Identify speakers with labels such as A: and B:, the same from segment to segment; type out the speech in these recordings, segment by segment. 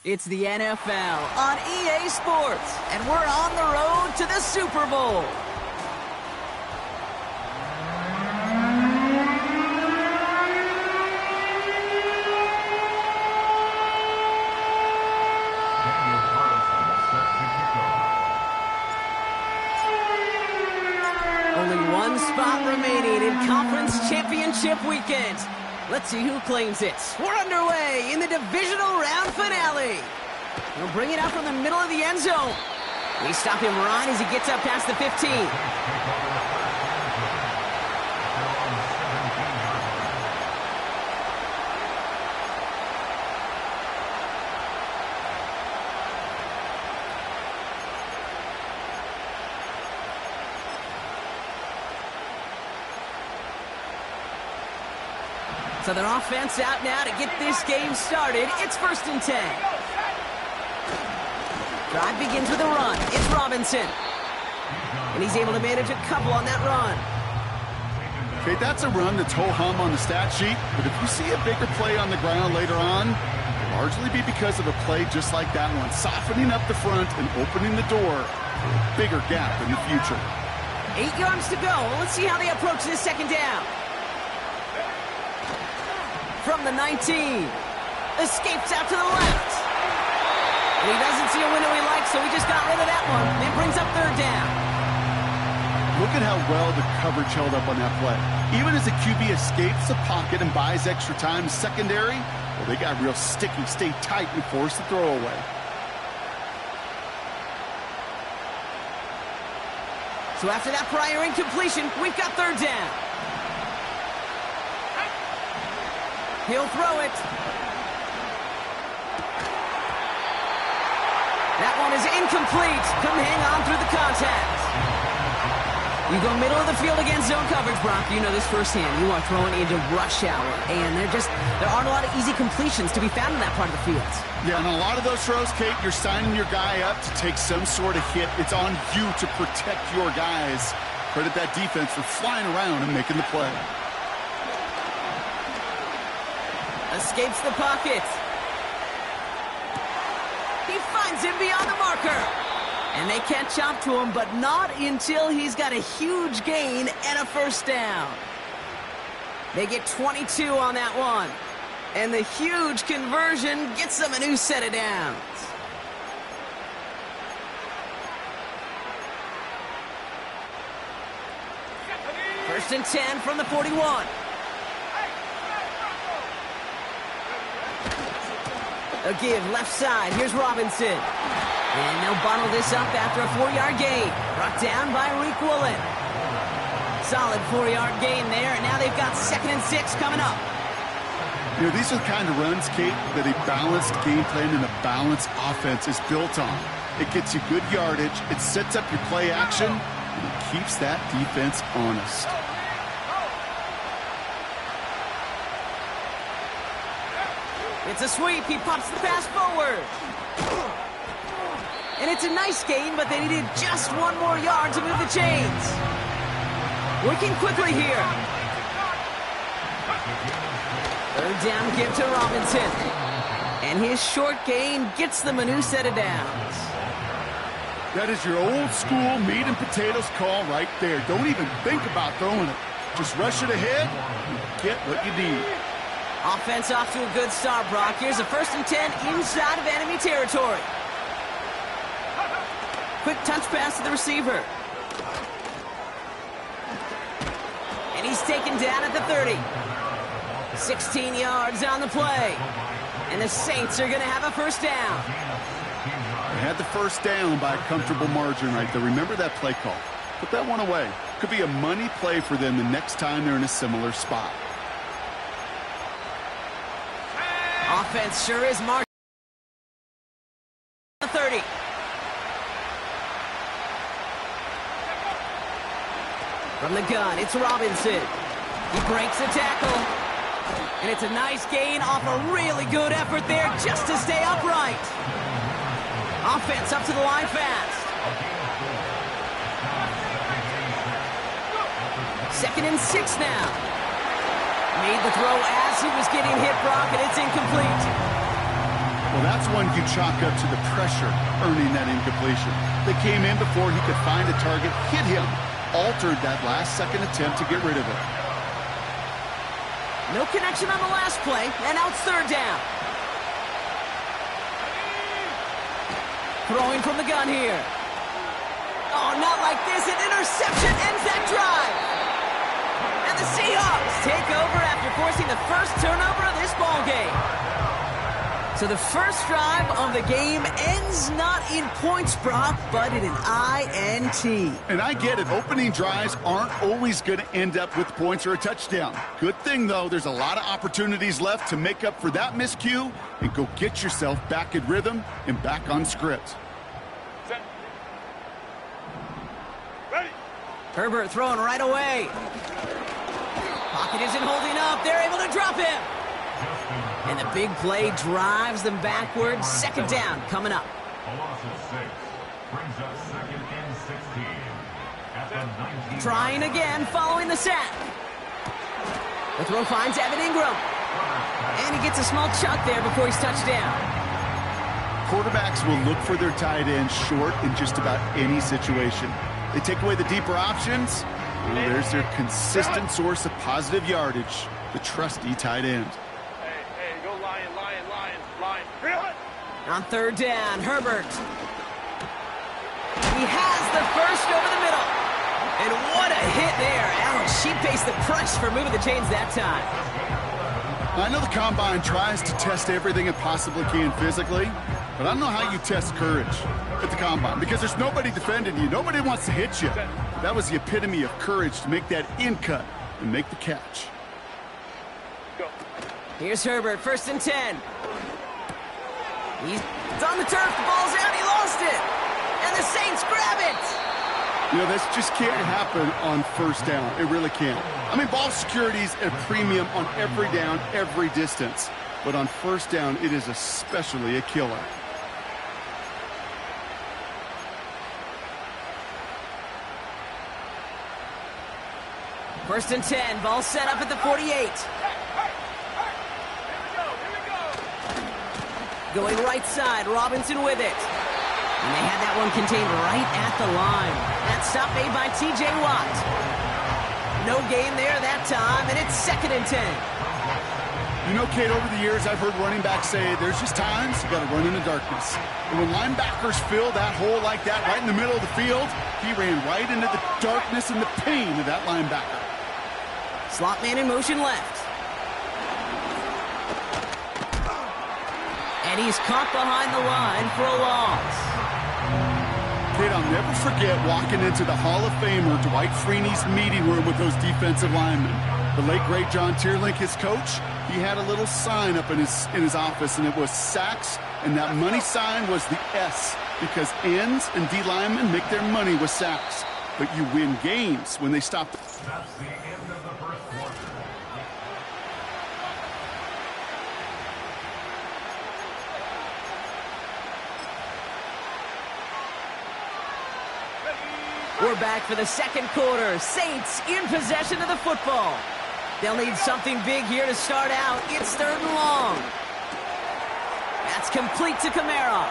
A: It's the NFL on EA Sports, and we're on the road to the Super Bowl. Only one spot remaining in Conference Championship Weekend. Let's see who claims it. We're underway in the divisional round finale. He'll bring it out from the middle of the end zone. We stop him right as he gets up past the 15. So their offense out now to get this game started. It's 1st and 10. Drive begins with a run. It's Robinson. And he's able to manage a couple on that run.
B: Okay, that's a run that's ho-hum on the stat sheet. But if you see a bigger play on the ground later on, it'll largely be because of a play just like that one, softening up the front and opening the door for a bigger gap in the future.
A: 8 yards to go. Let's see how they approach this second down. From the 19. Escapes out to the left. And he doesn't see a window he likes, so he just got rid of that one. It brings up 3rd down.
B: Look at how well the coverage held up on that play. Even as the QB escapes the pocket and buys extra time secondary, well, they got real sticky, stay tight, and force the throw away.
A: So after that prior incompletion, we've got 3rd down. He'll throw it. That one is incomplete. Couldn't hang on through the contact. You go middle of the field against zone coverage, Brock. You know this firsthand. You are throwing into rush hour, and there aren't a lot of easy completions to be found in that part of the field.
B: Yeah, and a lot of those throws, Kate, you're signing your guy up to take some sort of hit. It's on you to protect your guys. Credit that defense for flying around and making the play.
A: Escapes the pocket. He finds him beyond the marker. And they catch up to him, but not until he's got a huge gain and a 1st down. They get 22 on that one. And the huge conversion gets them a new set of downs. First and 10 from the 41. A give left side. Here's Robinson. And they'll bottle this up after a 4-yard gain. Brought down by Reek Woolen. Solid 4-yard gain there, and now they've got 2nd and 6 coming up.
B: You know, these are the kind of runs, Kate, that a balanced game plan and a balanced offense is built on. It gets you good yardage, it sets up your play action, and it keeps that defense honest.
A: It's a sweep. He pops the pass forward. And it's a nice gain, but they needed just 1 more yard to move the chains. Working quickly here. 3rd down give to Robinson. And his short gain gets them a new set of downs.
B: That is your old school meat and potatoes call right there. Don't even think about throwing it. Just rush it ahead and get what you need.
A: Offense off to a good start, Brock. Here's a 1st and 10 inside of enemy territory. Quick touch pass to the receiver. And he's taken down at the 30. 16 yards on the play. And the Saints are going to have a 1st down.
B: They had the 1st down by a comfortable margin right there. Remember that play call. Put that one away. Could be a money play for them the next time they're in a similar spot.
A: Offense sure is marching. 30. From the gun, it's Robinson. He breaks the tackle. And it's a nice gain off a really good effort there just to stay upright. Offense up to the line fast. 2nd and 6 now. Made the throw as he was getting hit, Brock, and it's incomplete.
B: Well, that's one you chalk up to the pressure earning that incompletion. They came in before he could find a target, hit him, altered that last-second attempt to get rid of it.
A: No connection on the last play, and now it's 3rd down. Throwing from the gun here. Oh, not like this. An interception ends that drive. And the Seahawks take over after forcing the first turnover of this ballgame. So the first drive of the game ends not in points, Brock, but in an INT.
B: And I get it. Opening drives aren't always going to end up with points or a touchdown. Good thing, though, there's a lot of opportunities left to make up for that miscue and go get yourself back in rhythm and back on script.
C: Set. Ready.
A: Herbert throwing right away. Pocket isn't holding up. They're able to drop him. And the big play drives them backwards. 2nd down coming up.
D: A loss of 6 brings up 2nd and 16 at the 19.
A: Trying again following the sack. The throw finds Evan Ingram. And he gets a small chunk there before he's touched down.
B: Quarterbacks will look for their tight end short in just about any situation. They take away the deeper options. Well, there's their consistent source of positive yardage, the trusty tight end.
A: On 3rd down, Herbert. He has the first over the middle. And what a hit there. Ouch, she faced the price for moving the chains that time.
B: I know the Combine tries to test everything it possibly can physically, but I don't know how you test courage at the Combine because there's nobody defending you. Nobody wants to hit you. That was the epitome of courage to make that in cut and make the catch.
A: Here's Herbert, 1st and 10. He's on the turf, the ball's out, he lost it. And the Saints grab it.
B: You know, this just can't happen on 1st down. It really can't. I mean, ball security's at a premium on every down, every distance. But on 1st down, it is especially a killer.
A: First and 10, ball set up at the 48. Going right side, Robinson with it. And they had that one contained right at the line. That stop made by T.J. Watt. No gain there that time, and it's 2nd and 10.
B: You know, Kate, over the years, I've heard running backs say there's just times you got to run in the darkness. And when linebackers fill that hole like that right in the middle of the field, he ran right into the darkness and the pain of that linebacker.
A: Slot man in motion left. And he's caught behind the line for a loss.
B: Kid, I'll never forget walking into the Hall of Famer Dwight Freeney's meeting room with those defensive linemen. The late, great John Tierlink, his coach, he had a little sign up in his office, and it was sacks, and that money sign was the S, because ends and D linemen make their money with sacks. But you win games when they stop.
D: That's the end of the first quarter.
A: We're back for the 2nd quarter. Saints in possession of the football. They'll need something big here to start out. It's 3rd and long. That's complete to Kamara.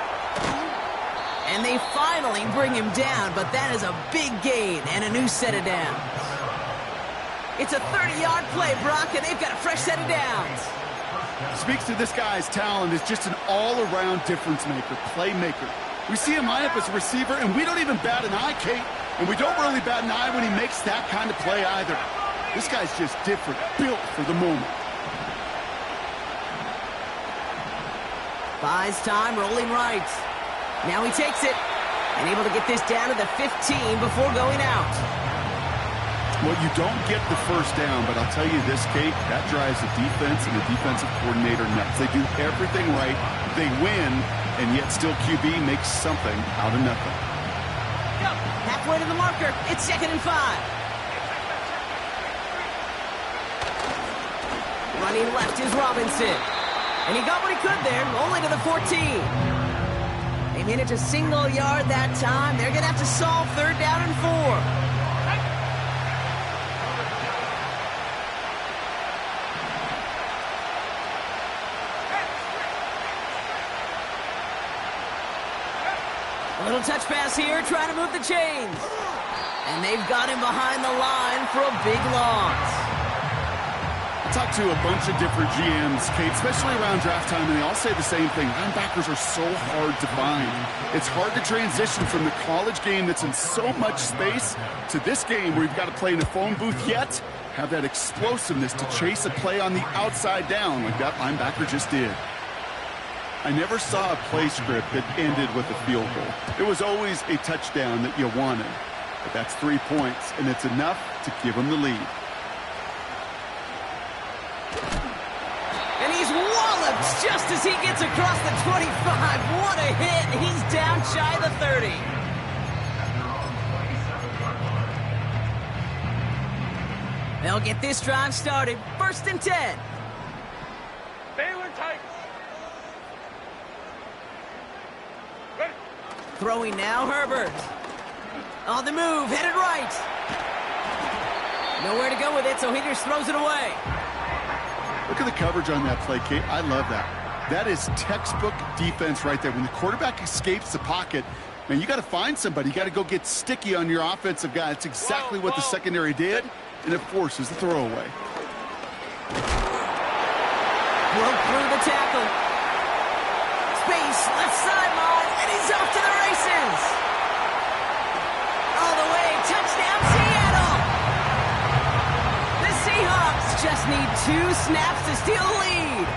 A: And they finally bring him down, but that is a big gain and a new set of downs. It's a 30-yard play, Brock, and they've got a fresh set of downs.
B: Speaks to this guy's talent as just an all-around difference maker, playmaker. We see him line up as a receiver, and we don't even bat an eye, Kate. And we don't really bat an eye when he makes that kind of play either. This guy's just different, built for the moment.
A: Buys time, rolling right. Now he takes it, and able to get this down to the 15 before going out.
B: Well, you don't get the 1st down, but I'll tell you this, Kate, that drives the defense and the defensive coordinator nuts. They do everything right, they win, and yet still QB makes something out of nothing.
A: Halfway to the marker, it's 2nd and 5. On he left is Robinson. And he got what he could there, only to the 14. They made it to single yard that time. They're going to have to solve 3rd down and 4. A little touch pass here, trying to move the chains. And they've got him behind the line for a big loss.
B: I talked to a bunch of different GMs, Kate, especially around draft time, and they all say the same thing. Linebackers are so hard to find. It's hard to transition from the college game that's in so much space to this game where you've got to play in a phone booth, yet have that explosiveness to chase a play on the outside down like that linebacker just did. I never saw a play script that ended with a field goal. It was always a touchdown that you wanted. But that's 3 points, and it's enough to give them the lead.
A: And he's walloped just as he gets across the 25. What a hit. He's down shy of the 30. They'll get this drive started. 1st and 10.
C: Baylor Titans.
A: Throwing now, Herbert. On the move, headed right. Nowhere to go with it, so he just throws it away.
B: Look at the coverage on that play, Kate. I love that. That is textbook defense right there. When the quarterback escapes the pocket, man, you got to find somebody. You got to go get sticky on your offensive guy. That's exactly what the secondary did, and it forces the throwaway.
A: Broke through the tackle. Space, left sideline, and he's off to the races. All the way, touchdown Seattle. The Seahawks just need 2 snaps to steal the lead.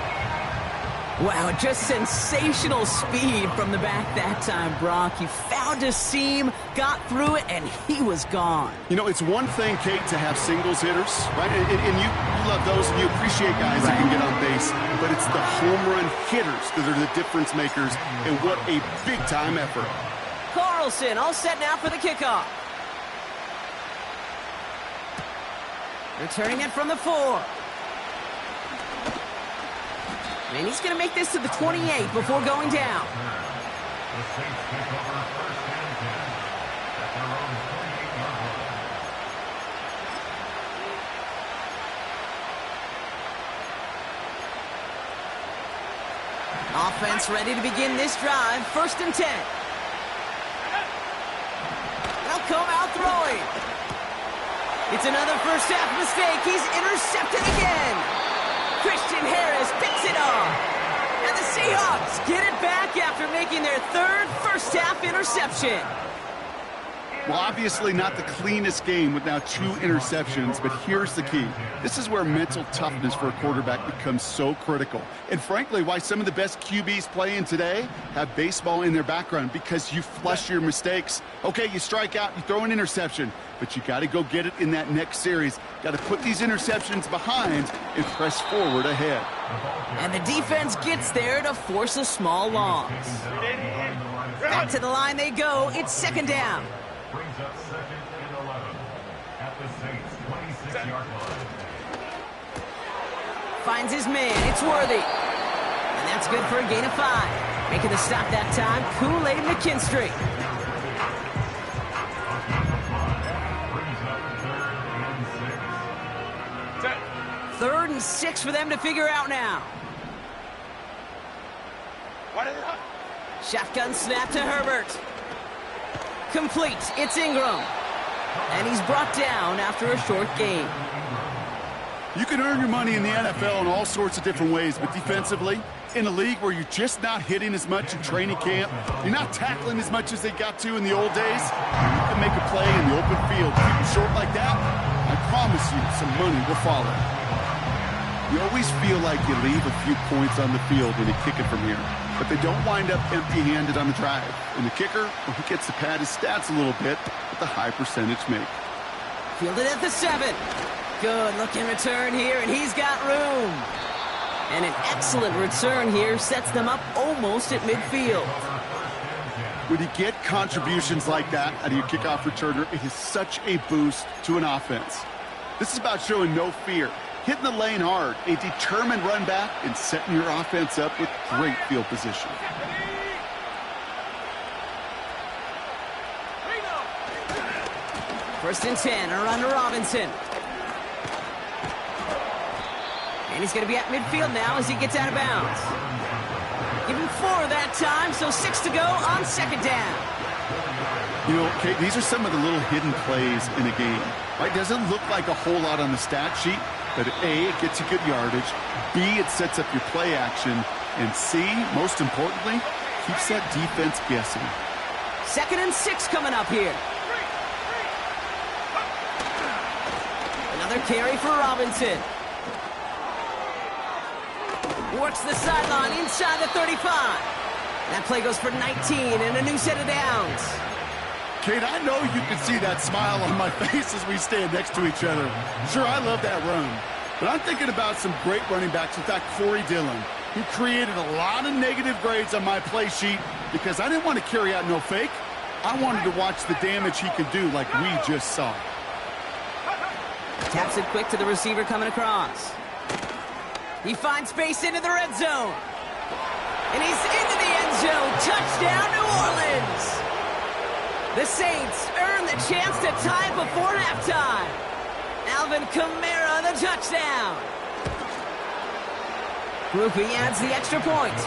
A: Wow, just sensational speed from the back that time, Brock. He found a seam, got through it, and he was gone.
B: You know, it's one thing, Kate, to have singles hitters, right? And you love those, and you appreciate guys that can get on base. But it's the home run hitters that are the difference makers, and what a big-time effort.
A: Carlson all set now for the kickoff. Returning it from the 4. And he's going to make this to the 28 before going down.
D: The Saints take over 1st and 10 at their own 28-yard line.
A: Offense ready to begin this drive. 1st and 10. They'll come out throwing. It's another first half mistake. He's intercepted again. Christian Harris picks it off. And the Seahawks get it back after making their 3rd first half interception.
B: Well, obviously not the cleanest game with now 2 interceptions, but here's the key. This is where mental toughness for a quarterback becomes so critical. And frankly, why some of the best QBs playing today have baseball in their background, because you flush your mistakes. Okay, you strike out, you throw an interception, but you got to go get it in that next series. Got to put these interceptions behind and press forward ahead.
A: And the defense gets there to force a small loss. Back to the line they go. It's 2nd down.
D: Brings up 2nd and 11 at the Saints' 26-yard line.
A: Finds his man. It's Worthy. And that's good for a gain of 5. Making the stop that time, Kool-Aid McKinstry.
D: Brings up 3rd and 6.
A: 3rd and 6 for them to figure out now. Shotgun snap to Herbert. Complete. It's Ingram. And he's brought down after a short gain.
B: You can earn your money in the NFL in all sorts of different ways, but defensively, in a league where you're just not hitting as much in training camp, you're not tackling as much as they got to in the old days, you can make a play in the open field. Keep it short like that, I promise you some money will follow. You always feel like you leave a few points on the field when you kick it from here, but they don't wind up empty-handed on the drive. And the kicker, well, he gets to pad his stats a little bit with the high percentage make.
A: Fielded at the 7. Good looking return here, and he's got room. And an excellent return here sets them up almost at midfield.
B: When you get contributions like that out of your kickoff returner, it is such a boost to an offense. This is about showing no fear. hitting the lane hard, a determined run back, and setting your offense up with great field position.
A: First and 10, around to Robinson. And he's going to be at midfield now as he gets out of bounds. Give him 4 that time, so 6 to go on second down.
B: You know, Kate, these are some of the little hidden plays in a game. Right? Doesn't look like a whole lot on the stat sheet, but A, it gets you good yardage. B, it sets up your play action. And C, most importantly, keeps that defense guessing.
A: 2nd and 6 coming up here. Another carry for Robinson. Works the sideline inside the 35. That play goes for 19 and a new set of downs.
B: Kate, I know you can see that smile on my face as we stand next to each other. Sure, I love that run. But I'm thinking about some great running backs. In fact, Corey Dillon, who created a lot of negative grades on my play sheet because I didn't want to carry out no fake. I wanted to watch the damage he could do like we just saw.
A: Taps it quick to the receiver coming across. He finds space into the red zone. And he's into the end zone. Touchdown, New Orleans. The Saints earn the chance to tie before halftime. Alvin Kamara, the touchdown. Groupie adds the extra point.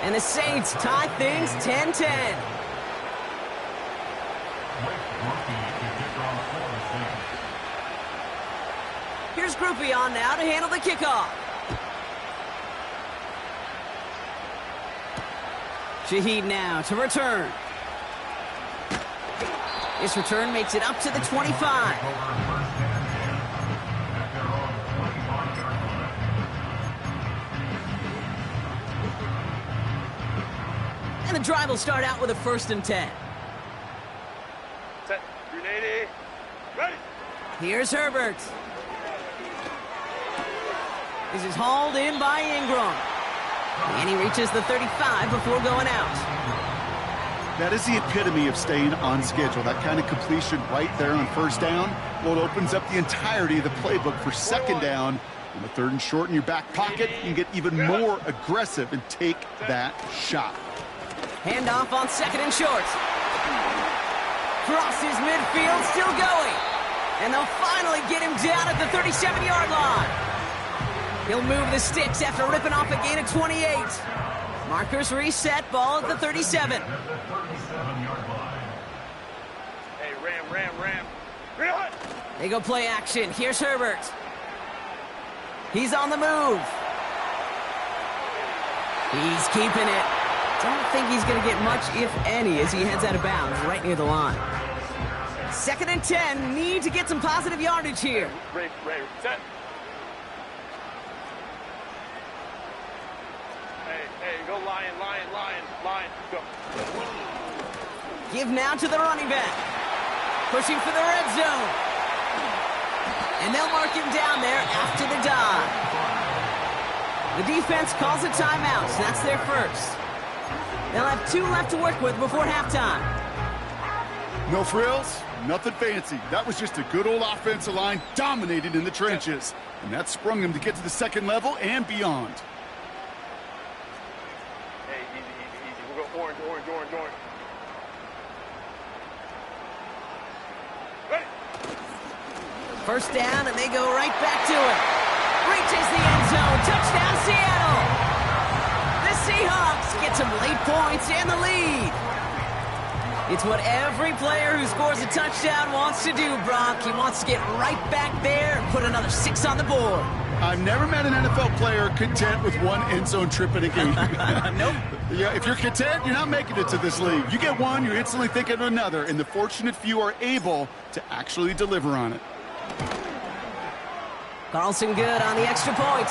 A: And the Saints tie things 10-10. Here's Groupie on now to handle the kickoff. Shaheed now to return. This return makes it up to the 25. And the drive will start out with a 1st and 10.
C: Set. 380. Ready.
A: Here's Herbert. This is hauled in by Ingram. And he reaches the 35 before going out.
B: That is the epitome of staying on schedule. That kind of completion right there on 1st down. Well, it opens up the entirety of the playbook for 2nd down. On the 3rd and short in your back pocket, you can get even more aggressive and take that shot.
A: Handoff on 2nd and short. Crosses midfield, still going. And they'll finally get him down at the 37-yard line. He'll move the sticks after ripping off a gain of 28. Markers reset, ball at the 37.
C: Hey, ram. Real.
A: They go play action. Here's Herbert. He's on the move. He's keeping it. Don't think he's going to get much, if any, as he heads out of bounds right near the line. 2nd and 10. Need to get some positive yardage here.
C: Ray, set. Hey, go lion, go.
A: Give now to the running back. Pushing for the red zone. And they'll mark him down there after the dive. The defense calls a timeout, so that's their first. They'll have 2 left to work with before halftime.
B: No frills, nothing fancy. That was just a good old offensive line dominated in the trenches. And that sprung him to get to the 2nd level and beyond.
C: Hey, easy. We'll go orange. Ready.
A: 1st down, and they go right back to it. Reaches the end zone. Touchdown, Seattle. The Seahawks get some late points and the lead. It's what every player who scores a touchdown wants to do, Brock. He wants to get right back there and put another 6 on the board.
B: I've never met an NFL player content with 1 end zone trip in a game.
A: Nope.
B: Yeah, if you're content, you're not making it to this league. You get 1, you're instantly thinking of another, and the fortunate few are able to actually deliver on it.
A: Carlson good on the extra point.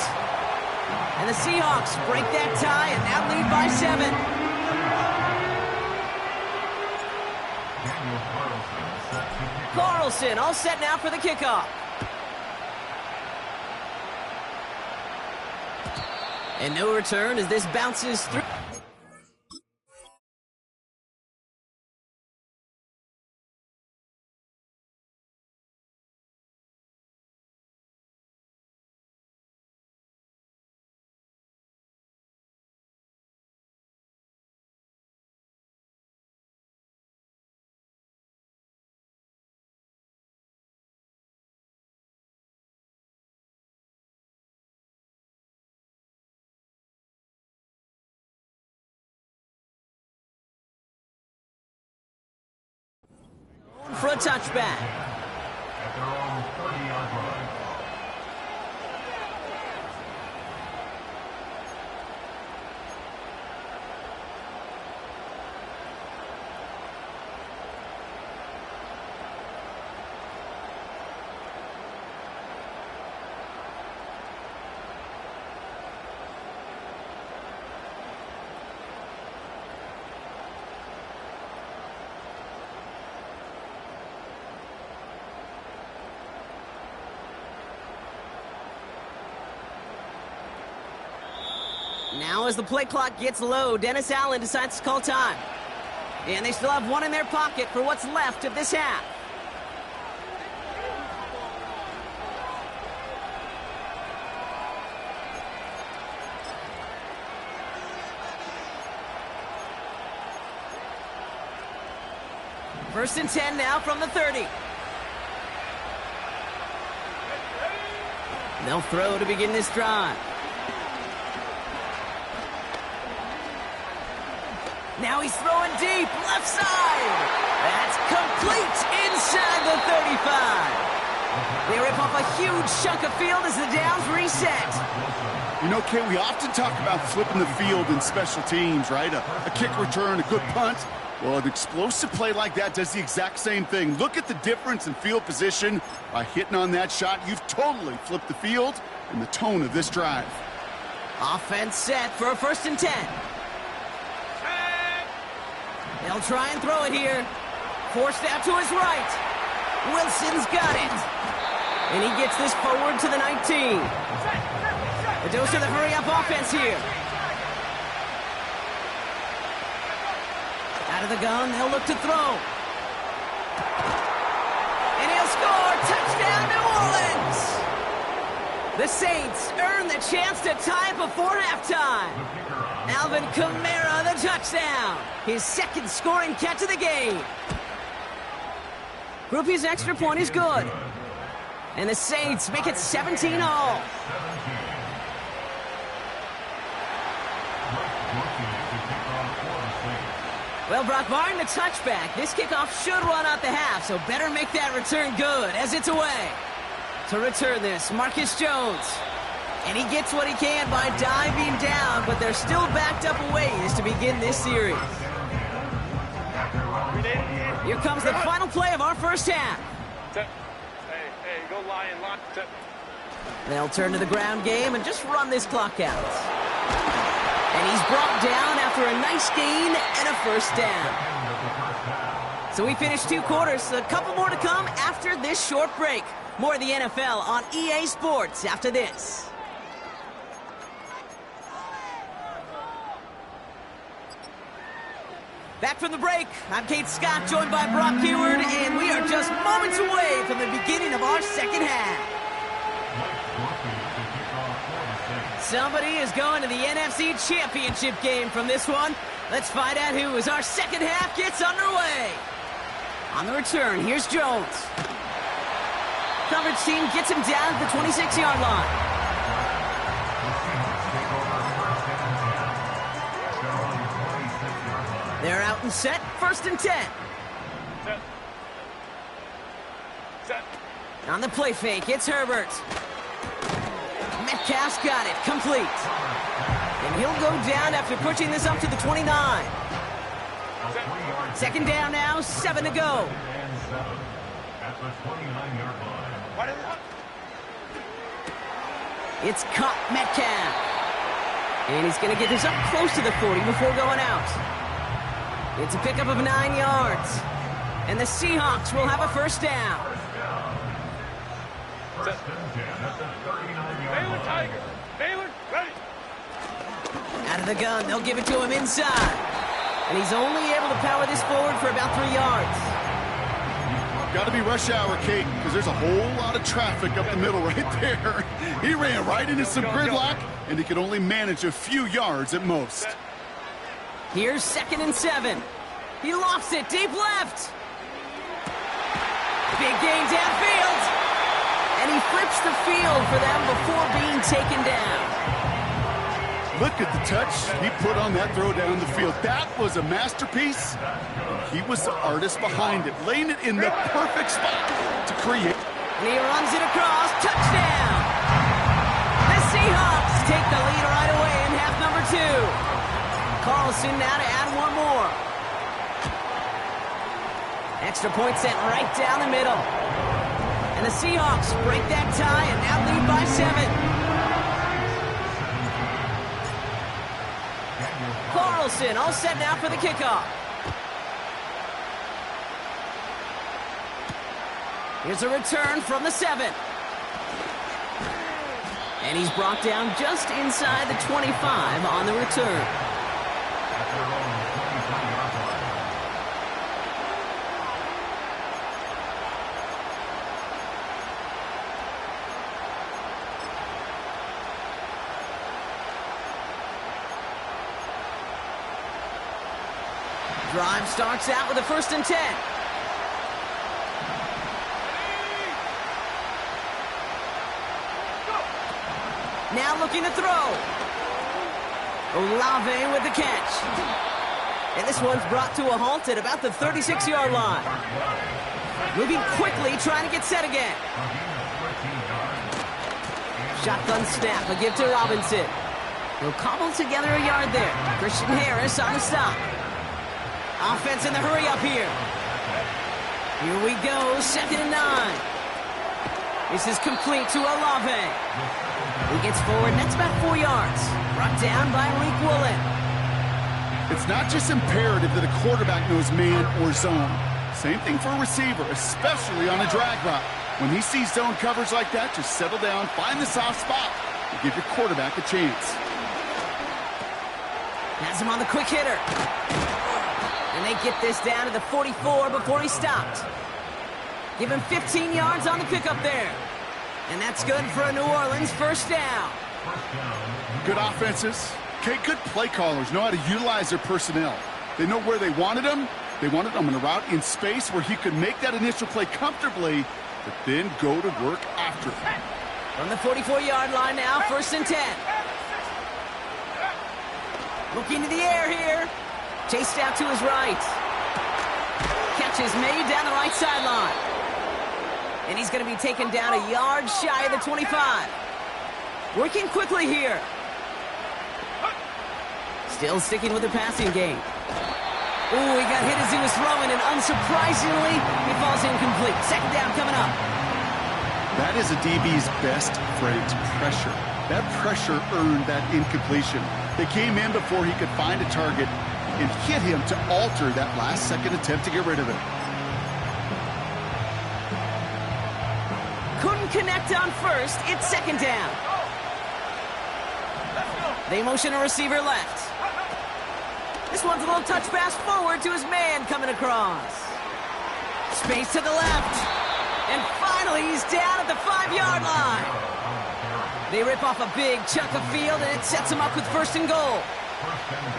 A: And the Seahawks break that tie and now lead by 7. Carlson all set now for the kickoff. And no return as this bounces through. for a touchback.
D: At their own 30-yard line.
A: Now as the play clock gets low, Dennis Allen decides to call time. And they still have one in their pocket for what's left of this half. First and 10 now from the 30. They'll throw to begin this drive. Now he's throwing deep, left side. That's complete inside the 35. They rip off a huge chunk of field as the downs reset.
B: You know, Kay, we often talk about flipping the field in special teams, right? A kick return, a good punt. Well, an explosive play like that does the exact same thing. Look at the difference in field position. By hitting on that shot, you've totally flipped the field and the tone of this drive.
A: Offense set for a first and 10. They'll try and throw it here. Forced out to his right. Wilson's got it. And he gets this forward to the 19. A dose of the hurry-up offense here. Out of the gun, they'll look to throw. And he'll score. Touchdown, New Orleans. The Saints earn the chance to tie before halftime. Alvin Kamara, the touchdown. His second scoring catch of the game. Groupie's extra point is good. And the Saints make it 17-all. Well, Brock, barring the touchback, this kickoff should run out the half, so better make that return good as it's away. To return this, Marcus Jones. And he gets what he can by diving down, but they're still backed up a ways to begin this series. Here comes the final play of our first half.
C: Hey, go line.
A: They'll turn to the ground game and just run this clock out. And he's brought down after a nice gain and a first down. So we finished 2 quarters, a couple more to come after this short break. More of the NFL on EA Sports after this. Back from the break, I'm Kate Scott, joined by Brock Heward, and we are just moments away from the beginning of our second half. Somebody is going to the NFC Championship game from this one. Let's find out who as our second half gets underway. On the return, here's Jones. Coverage team gets him down at the 26-yard line. They're out and set, first and 10.
C: Set.
A: On the play fake, it's Herbert. Metcalf's got it, complete. And he'll go down after pushing this up to the 29. Second down now, 7 to go.
D: At the 29-yard line.
A: It's caught Metcalf. And he's going to get this up close to the 40 before going out. It's a pickup of 9 yards. And the Seahawks will have a first down.
D: First and 10 at the 39-yard
C: Baylor
D: line.
C: Tiger. Baylor, ready.
A: Out of the gun, they'll give it to him inside. And he's only able to power this forward for about 3 yards.
B: Got to be rush hour, Kate, because there's a whole lot of traffic up the middle right there. He ran right into some gridlock, and he could only manage a few yards at most.
A: Here's second and 7. He lofts it deep left. Big gain downfield. And he flips the field for them before being taken down.
B: Look at the touch he put on that throw down the field. That was a masterpiece. He was the artist behind it, laying it in the perfect spot to create.
A: And he runs it across. Touchdown! The Seahawks take the lead right away in half number 2. Carlson now to add one more. Extra point sent right down the middle. And the Seahawks break that tie and now lead by 7. Carlson all set now for the kickoff. Here's a return from the 7. And he's brought down just inside the 25 on the return. Drive starts out with a 1st and 10. Now looking to throw. Olave with the catch. And this one's brought to a halt at about the 36-yard line. Moving quickly, trying to get set again. Shotgun snap, a give to Robinson. He'll cobble together a yard there. Christian Harris on the stop. Offense in the hurry up here. Here we go, 2nd and 9. This is complete to Olave. He gets forward, that's about 4 yards. Brought down by Malik Woolen.
B: It's not just imperative that a quarterback knows man or zone. Same thing for a receiver, especially on a drag route. When he sees zone coverage like that, just settle down, find the soft spot, and give your quarterback a chance.
A: Has him on the quick hitter. And they get this down to the 44 before he stopped. Give him 15 yards on the pickup there. And that's good for a New Orleans 1st down.
B: Good offenses. Okay, good play callers know how to utilize their personnel. They know where they wanted them. They wanted them on a route in space where he could make that initial play comfortably, but then go to work after it.
A: From the 44-yard line now, 1st and 10. Looking to the air here. Chased out to his right. Catch is made down the right sideline. And he's going to be taken down a yard shy of the 25. Working quickly here. Still sticking with the passing game. Ooh, he got hit as he was throwing, and unsurprisingly, he falls incomplete. 2nd down coming up.
B: That is a DB's best friend, pressure. That pressure earned that incompletion. They came in before he could find a target and hit him to alter that last-second attempt to get rid of it.
A: Couldn't connect on 1st. It's 2nd down. They motion a receiver left. This one's a little touch pass forward to his man coming across. Space to the left. And finally, he's down at the 5-yard line. They rip off a big chunk of field, and it sets him up with 1st and goal.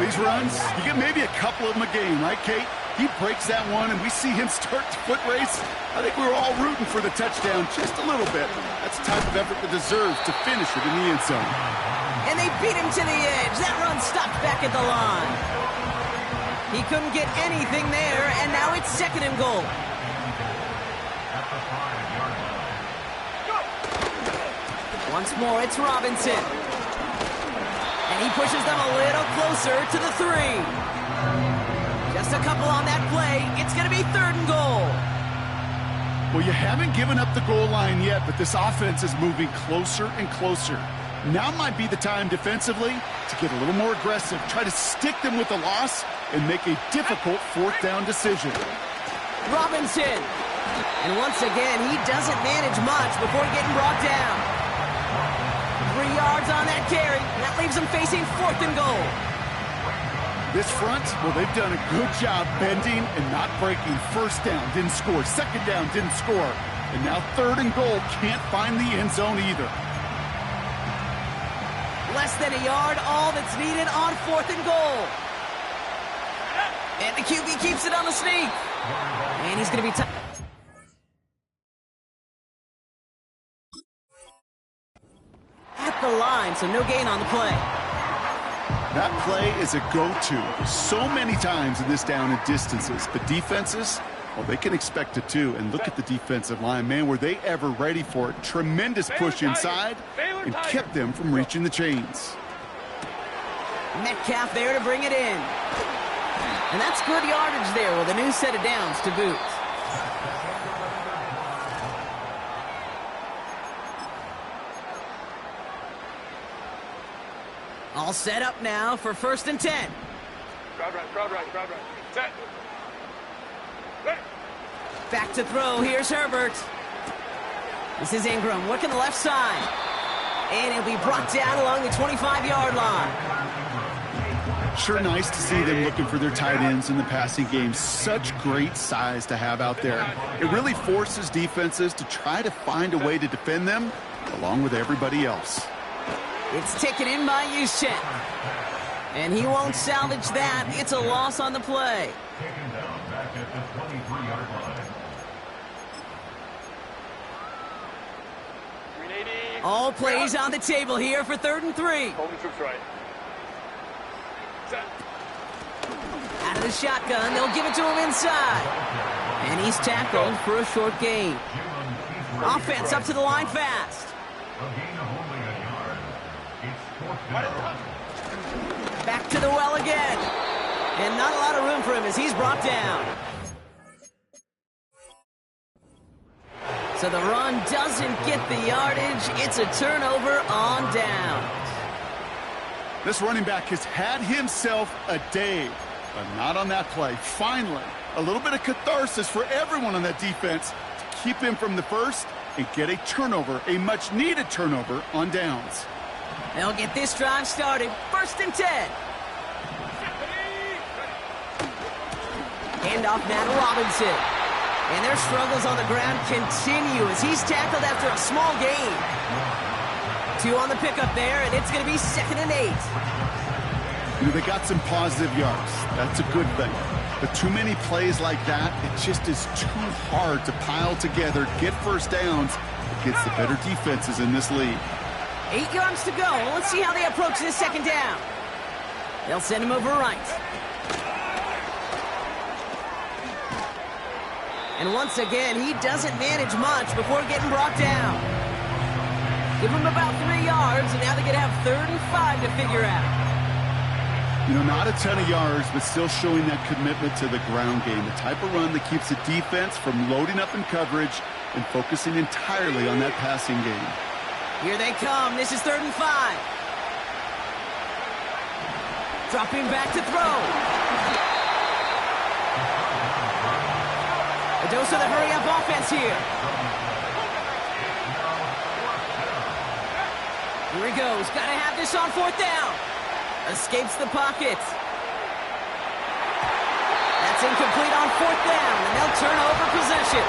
B: These runs, you get maybe a couple of them a game, right, Kate? He breaks that one, and we see him start the foot race. I think we were all rooting for the touchdown just a little bit. That's the type of effort that deserves to finish it in the end zone.
A: And they beat him to the edge. That run stopped back at the line. He couldn't get anything there, and now it's 2nd and goal. Once more, it's Robinson. And he pushes them a little closer to the 3. Just a couple on that play. It's going to be 3rd and goal.
B: Well, you haven't given up the goal line yet, but this offense is moving closer and closer. Now might be the time defensively to get a little more aggressive, try to stick them with the loss, and make a difficult 4th down decision.
A: Robinson. And once again, he doesn't manage much before getting brought down. 3 yards on that carry. That leaves him facing 4th and goal.
B: This front, well, they've done a good job bending and not breaking. 1st down, didn't score. 2nd down, didn't score. And now 3rd and goal, can't find the end zone either.
A: Less than a yard, all that's needed on 4th and goal. And the QB keeps it on the sneak. And he's going to be at the line, so no gain on the play.
B: That play is a go-to so many times in this down and distances. But defenses, well, they can expect it too. And look at the defensive line, man, were they ever ready for it? Tremendous push inside and kept them from reaching the chains.
A: Metcalf there to bring it in. And that's good yardage there with a new set of downs to boot. All set up now for 1st and 10.
C: Crowd right. Set. Ready.
A: Back to throw. Here's Herbert. This is Ingram working the left side. And he'll be brought down along the 25-yard line.
B: Sure nice to see them looking for their tight ends in the passing game. Such great size to have out there. It really forces defenses to try to find a way to defend them along with everybody else.
A: It's taken in by Juszczyk. And he won't salvage that. It's a loss on the play.
D: Taken down back at the 23-yard line.
A: All plays on the table here for 3rd and 3.
C: Holding troops right. Set.
A: Out of the shotgun, they'll give it to him inside. And he's tackled for a short gain. Offense up to the line fast.
D: A gain of only a yard. It's 4th down.
A: Back to the well again. And not a lot of room for him as he's brought down. So the run doesn't get the yardage. It's a turnover on downs.
B: This running back has had himself a day, but not on that play. Finally, a little bit of catharsis for everyone on that defense to keep him from the first and get a turnover, a much-needed turnover on downs.
A: They'll get this drive started. 1st and 10. Handoff now to Robinson. And their struggles on the ground continue as he's tackled after a small gain. 2 on the pickup there, and it's going to be 2nd and 8.
B: You know, they got some positive yards. That's a good thing. But too many plays like that, it just is too hard to pile together, get first downs against the better defenses in this league.
A: 8 yards to go. Let's see how they approach this 2nd down. They'll send him over right. And once again, he doesn't manage much before getting brought down. Give him about 3 yards, and now they're going to have 3rd and 5 to figure out.
B: You know, not a ton of yards, but still showing that commitment to the ground game. The type of run that keeps the defense from loading up in coverage and focusing entirely on that passing game.
A: Here they come. This is 3rd and 5. Dropping back to throw. A dose of the hurry-up offense here. Here he goes. Got to have this on 4th down. Escapes the pocket. That's incomplete on 4th down, and they'll turn over possession.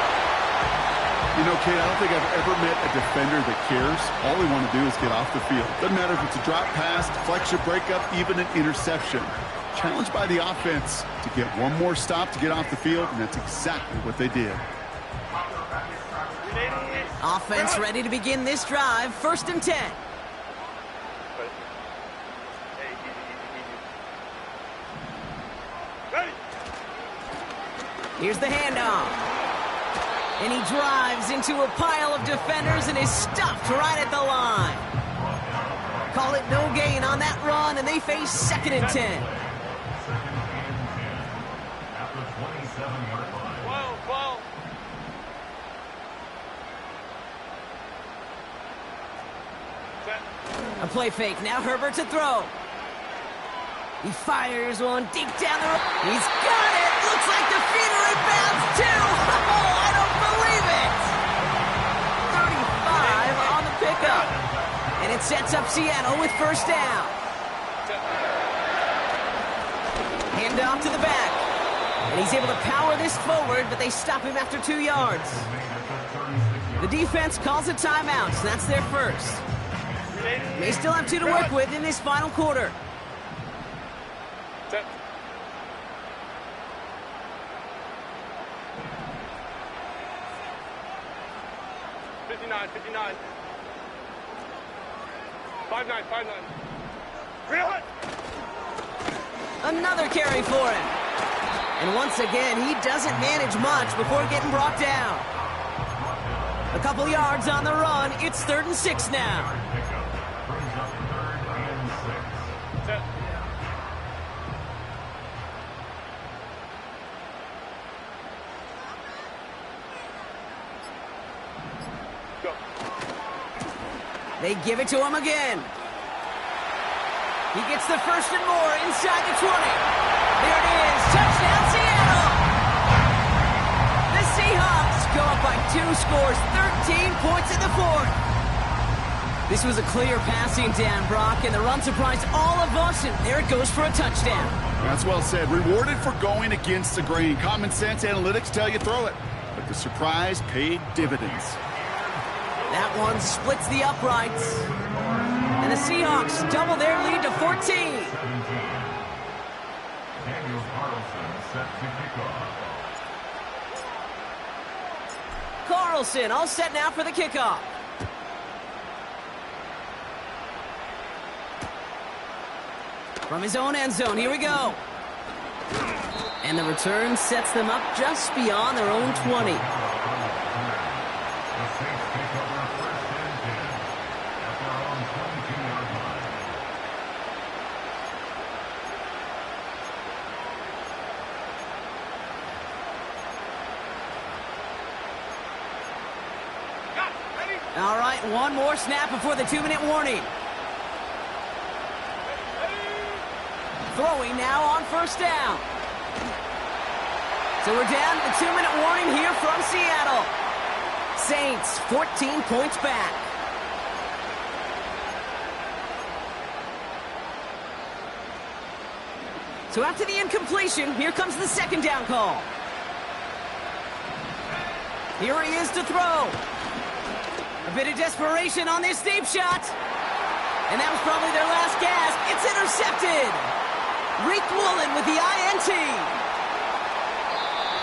B: You know, Kate, I don't think I've ever met a defender that cares. All they want to do is get off the field. Doesn't matter if it's a drop pass, deflection, breakup, even an interception. Challenged by the offense to get one more stop to get off the field, and that's exactly what they did.
A: Offense ready to begin this drive. 1st and 10. Here's the handoff. And he drives into a pile of defenders and is stopped right at the line. Call it no gain on that run, and they face 2nd and 10.
D: At the 27-yard line.
C: Whoa. Set.
A: A play fake. Now Herbert to throw. He fires one deep down the road. He's got it. Looks like the feeder inbounds too. Oh, I don't believe it. 35 on the pickup. And it sets up Seattle with 1st down. Handoff to the back. And he's able to power this forward, but they stop him after 2 yards. The defense calls a timeout, so that's their first. They still have 2 to work with in this final quarter.
C: Set. $59. 5-9. Real hit.
A: Another carry for him. And once again, he doesn't manage much before getting brought down. A couple yards on the run. It's 3rd and 6 now.
C: Set. Go.
A: They give it to him again. He gets the 1st and more inside the 20. There it is. Touchdown, Seattle. The Seahawks go up by 2 scores, 13 points in the 4th. This was a clear passing down, Brock, and the run surprised all of us, and there it goes for a touchdown.
B: That's well said. Rewarded for going against the grain. Common sense analytics tell you throw it, but the surprise paid dividends.
A: That one splits the uprights. And the Seahawks double their lead to 14.
D: 17. Daniel Carlson set to kick off.
A: Carlson all set now for the kickoff. From his own end zone, here we go. And the return sets them up just beyond their own 20.
D: The Saints take over 1st and 10 at their own 22-yard line.
C: Got it. Ready?
A: All right, one more snap before the 2-minute warning. Throwing now on 1st down. So we're down to the 2-minute warning here from Seattle. Saints 14 points back. So after the incompletion, here comes the 2nd down call. Here he is to throw. A bit of desperation on this deep shot. And that was probably their last gasp. It's intercepted. Rick Woolen with the INT.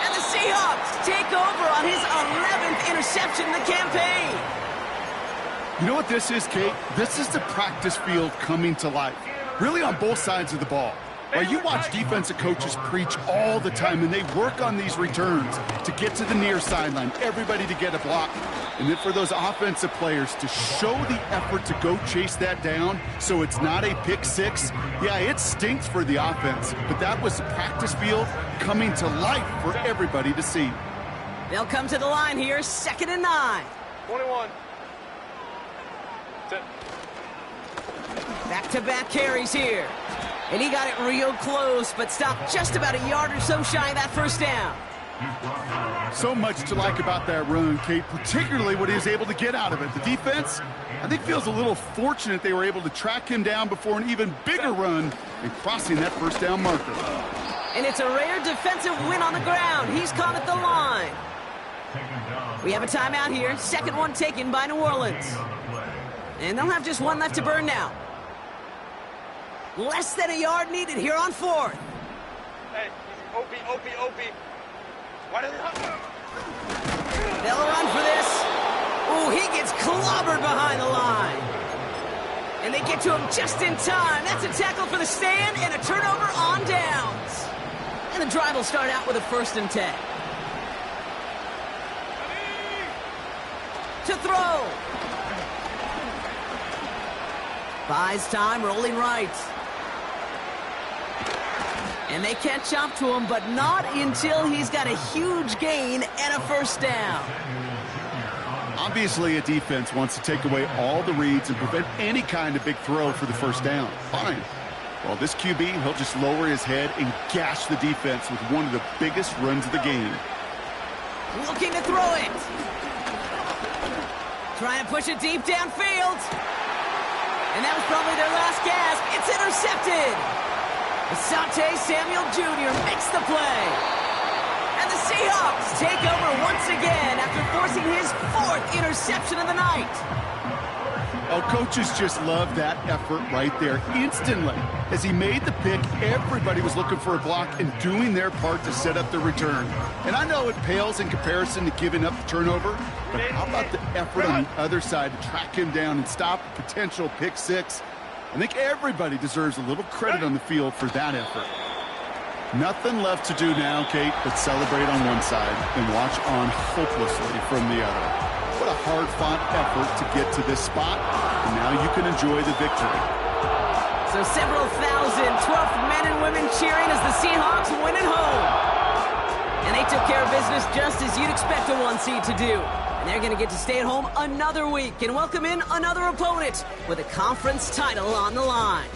A: And the Seahawks take over on his 11th interception in the campaign.
B: You know what this is, Kate? This is the practice field coming to life. Really on both sides of the ball. Well, you watch defensive coaches preach all the time, and they work on these returns to get to the near sideline, everybody to get a block. And then for those offensive players to show the effort to go chase that down so it's not a pick six, yeah, it stinks for the offense. But that was the practice field coming to life for everybody to see.
A: They'll come to the line here, 2nd and 9.
C: 21. Set.
A: Back-to-back carries here. And he got it real close, but stopped just about a yard or so shy of that 1st down.
B: So much to like about that run, Kate, particularly what he was able to get out of it. The defense, I think, feels a little fortunate they were able to track him down before an even bigger run and crossing that 1st down marker.
A: And it's a rare defensive win on the ground. He's caught at the line. We have a timeout here. 2nd one taken by New Orleans. And they'll have just one left to burn now. Less than a yard needed here on 4th.
C: Hey, OP. Why did
A: They'll run for this. Ooh, he gets clobbered behind the line. And they get to him just in time. That's a tackle for the stand and a turnover on downs. And the drive will start out with a 1st and 10. To throw. Buys time, rolling right. And they catch up to him, but not until he's got a huge gain and a 1st down.
B: Obviously, a defense wants to take away all the reads and prevent any kind of big throw for the 1st down. Fine. Well, this QB, he'll just lower his head and gash the defense with one of the biggest runs of the game.
A: Looking to throw it. Trying to push it deep downfield. And that was probably their last gasp. It's intercepted. Asante Samuel Jr. makes the play. And the Seahawks take over once again after forcing his 4th interception of the night.
B: Oh, coaches just love that effort right there. Instantly, as he made the pick, everybody was looking for a block and doing their part to set up the return. And I know it pales in comparison to giving up the turnover, but how about the effort on the other side to track him down and stop a potential pick six? I think everybody deserves a little credit on the field for that effort. Nothing left to do now, Kate, but celebrate on one side and watch on hopelessly from the other. What a hard-fought effort to get to this spot, and now you can enjoy the victory.
A: So several thousand 12th men and women cheering as the Seahawks win at home. And they took care of business just as you'd expect a 1 seed to do. And they're going to get to stay at home another week and welcome in another opponent with a conference title on the line.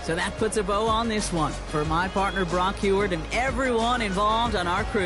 A: So that puts a bow on this one. For my partner Brock Heward and everyone involved on our crew.